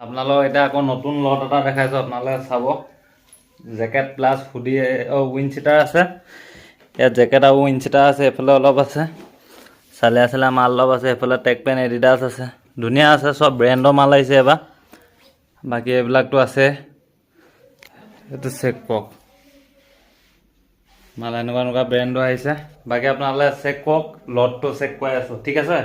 আপোনালোকক এতিয়া আকৌ নতুন লট এটা দেখাইছোঁ, আপোনালোকে চাব। জেকেট প্লাছ হুডি উইন চিটাৰ আছে। ইয়াত জেকেট আৰু উইন চিটাৰ আছে, এইফালে অলপ আছে, চালিয়া চালিয়া মাল অলপ আছে, এইফালে টেক পেন এডিডাছ আছে, ধুনীয়া আছে, চব ব্ৰেণ্ডৰ মাল আহিছে এবাৰ। বাকী এইবিলাকতো আছে, এইটো চেক কৰক, মাল এনেকুৱা এনেকুৱা ব্ৰেণ্ডৰ আহিছে। বাকী আপোনালোকে চেক কৰক, লটটো চেক কৰি আছোঁ, ঠিক আছে।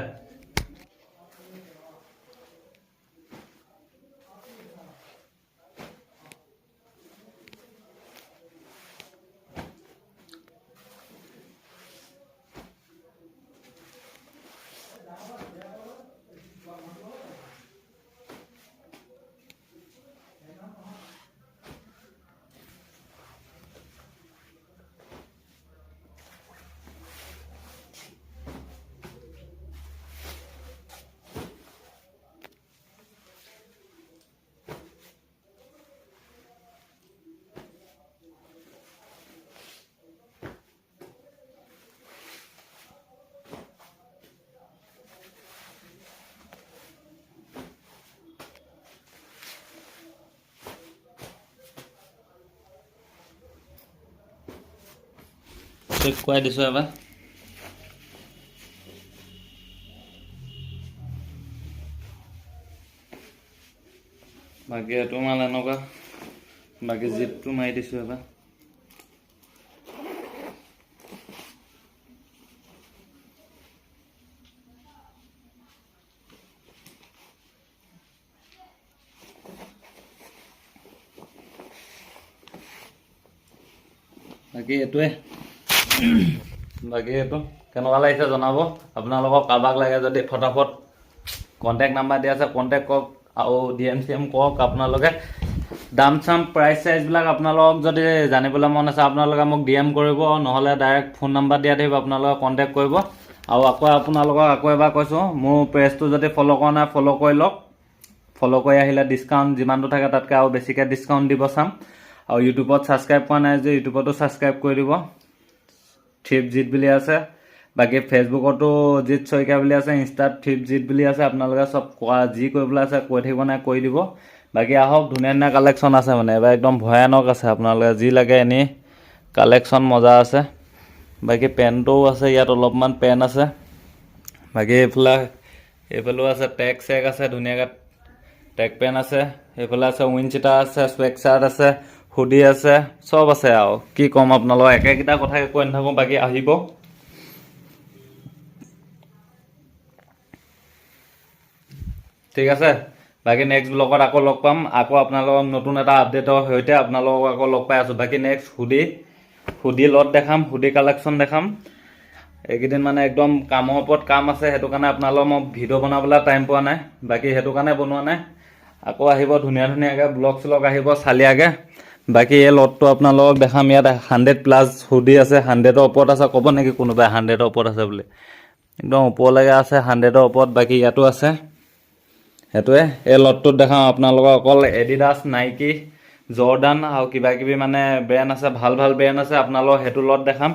চেক কৰাই দিছোঁ এবাৰ। বাকী এইটো মাল এনেকুৱা, বাকী জিপটো মাৰি দিছোঁ এবাৰ। বাকী এইটোৱে, বাকী এইটো কেনেকুৱা লাগিছে জনাব। আপোনালোকক কাৰোবাক লাগে যদি ফটাফট কণ্টেক্ট নাম্বাৰ দিয়া আছে, কণ্টেক্ট কৰক আৰু DM কৰক। আপোনালোকে দাম চাম প্ৰাইচ চাইজবিলাক আপোনালোকক যদি জানিবলৈ মন আছে, আপোনালোকে মোক DM কৰিব, নহ'লে ডাইৰেক্ট ফোন নাম্বাৰ দিয়া থাকিব, আপোনালোকে কণ্টেক্ট কৰিব। আৰু আপোনালোকক আকৌ এবাৰ কৈছোঁ, মোৰ পেজটো যদি ফ'ল' কৰা নাই ফ'ল' কৰি লওক। ফ'ল' কৰি আহিলে ডিছকাউণ্ট যিমানটো থাকে তাতকৈ আৰু বেছিকৈ ডিছকাউণ্ট দিব চাম। আৰু ইউটিউবত ছাবস্ক্ৰাইব কৰা নাই যে ইউটিউবতো ছাবস্ক্ৰাইব কৰি দিব, থ্ৰিপজিত বুলি আছে। বাকী ফেচবুকতো জিত শইকীয়া বুলি আছে, ইনষ্টাত থ্ৰিপজিত বুলি আছে। আপোনালোকে চব যি কৰিবলৈ আছে কৈ থাকিব নাই কৰি দিব। বাকী আহক, ধুনীয়া ধুনীয়া কালেকশ্যন আছে, মানে এবাৰ একদম ভয়ানক আছে। আপোনালোকে যি লাগে এনেই কালেকশ্যন মজা আছে। বাকী পেণ্টও আছে, ইয়াত অলপমান পেণ্ট আছে। বাকী এইফালেও আছে, টেক চেক আছে, ধুনীয়াকৈ টেক পেণ্ট আছে। এইফালে আছে উইন চিটাৰ আছে, স্ৱেক চাৰ্ট আছে, হুডি আছে, চব আছে। আৰু কি ক'ম আপোনালোকক, একেকেইটা কথাকে কৈ নাথাকোঁ। বাকী আহিব, ঠিক আছে। বাকী নেক্সট ব্লগত আকৌ লগ পাম। আকৌ আপোনালোকক নতুন এটা আপডেটৰ সৈতে আপোনালোকক আকৌ লগ পাই আছোঁ। বাকী নেক্সট হুডি লট দেখাম, হুডি কালেকশ্যন দেখাম। এইকেইদিন মানে একদম কামৰ ওপৰত কাম আছে, সেইটো কাৰণে আপোনালোকক মই ভিডিঅ' বনাবলৈ টাইম পোৱা নাই। বাকী সেইটো কাৰণে বনোৱা নাই। আকৌ আহিব ধুনীয়া ধুনীয়াকৈ ব্লগ চলগ আহিব চালিয়াকৈ। বাকী এই লটটো আপোনালোকক দেখাম। ইয়াত 100+ হুডি আছে, 100ৰ ওপৰত আছে। ক'ব নেকি কোনোবাই 100ৰ ওপৰত আছে বুলি? একদম ওপৰলৈকে আছে 100ৰ ওপৰত। বাকী ইয়াতো আছে। সেইটোৱে এই লটটোত দেখাম আপোনালোকক। অকল এডিডাছ, নাইকি, জৰ্ডান আৰু কিবাকিবি মানে ব্ৰেণ্ড আছে, ভাল ভাল ব্ৰেণ্ড আছে। আপোনালোকক সেইটো লট দেখাম।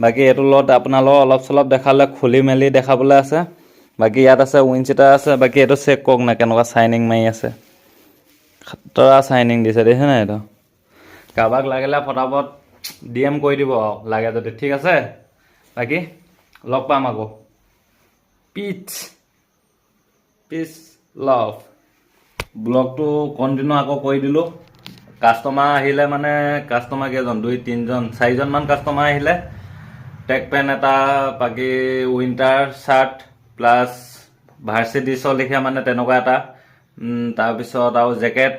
বাকী এইটো লট আপোনালোকক অলপ চলপ দেখালে খুলি মেলি দেখাবলৈ আছে। বাকী ইয়াত আছে উইন চিটাৰ আছে। বাকী এইটো চেক কৰক না, কেনেকুৱা চাইনিং মাৰি আছে, খাতৰা চাইনিং দিছে, দেখিছে নাই? এইটো কাৰোবাক লাগিলে ফটাফট DM কৰি দিব আৰু লাগে যদি, ঠিক আছে। বাকী লগ পাম আকৌ। পিচ লাভ। ব্লগটো কণ্টিনিউ আকৌ কৰি দিলোঁ। কাষ্টমাৰ আহিলে, মানে কাষ্টমাৰ কেইজন, 2, 3, 4জনমান কাষ্টমাৰ আহিলে। টেক পেণ্ট এটা, বাকী উইণ্টাৰ চাৰ্ট প্লাছ ভাৰ্চিডিছৰ লিখীয়া মানে তেনেকুৱা এটা, তাৰপিছত আৰু জেকেট,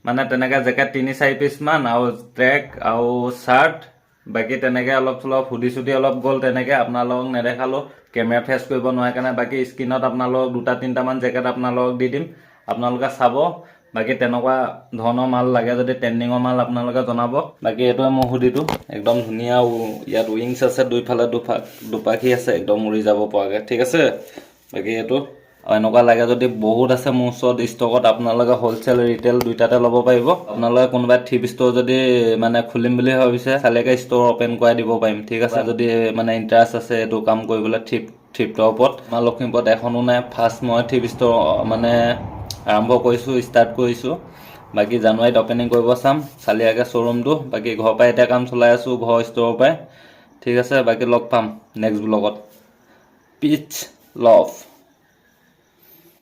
মানে তেনেকৈ জেকেট 3-4 পিচমান, আৰু ট্ৰেক আৰু চাৰ্ট। বাকী তেনেকৈ অলপ চলপ হুডি চুডি অলপ গ'ল। তেনেকৈ আপোনালোকক নেদেখালোঁ, কেমেৰা ফেচ কৰিব নোৱাৰে কাৰণে। বাকী স্ক্ৰীণত আপোনালোকক 2-3টামান জেকেট আপোনালোকক দি দিম, আপোনালোকে চাব। বাকী তেনেকুৱা ধৰণৰ মাল লাগে যদি, ট্ৰেণ্ডিঙৰ মাল আপোনালোকে জনাব। বাকী এইটোৱে মোৰ হুডিটো, একদম ধুনীয়া। ইয়াত উইংছ আছে, দুইফালে দুপাখি আছে, একদম উৰি যাব পৰাকৈ, ঠিক আছে। বাকী এইটো এনেকুৱা লাগে যদি বহুত আছে মোৰ ওচৰত ষ্টকত। আপোনালোকে হ'লচেল ৰিটেইল দুইটাতে ল'ব পাৰিব। আপোনালোকে কোনোবাই থ্ৰিপ ষ্ট'ৰ যদি মানে খুলিম বুলি ভাবিছে, চালেকে ষ্ট'ৰ অ'পেন কৰাই দিব পাৰিম, ঠিক আছে। যদি মানে ইণ্টাৰেষ্ট আছে এইটো কাম কৰিবলৈ থ্ৰিপ্টৰ ওপৰত। আমাৰ লখিমপুৰত এখনো নাই, ফাৰ্ষ্ট মই থ্ৰিপ ষ্ট'ৰ মানে আৰম্ভ কৰিছোঁ, ষ্টাৰ্ট কৰিছোঁ। বাকী জানুৱাৰীত অপেনিং কৰিব চাম চালিয়াকৈ শ্ব'ৰুমটো। বাকী ঘৰৰ পৰাই এতিয়া কাম চলাই আছোঁ, ঘৰৰ ষ্ট'ৰৰ পৰাই। ঠিক আছে, বাকী লগ পাম নেক্সট ব্লগত। Piece love.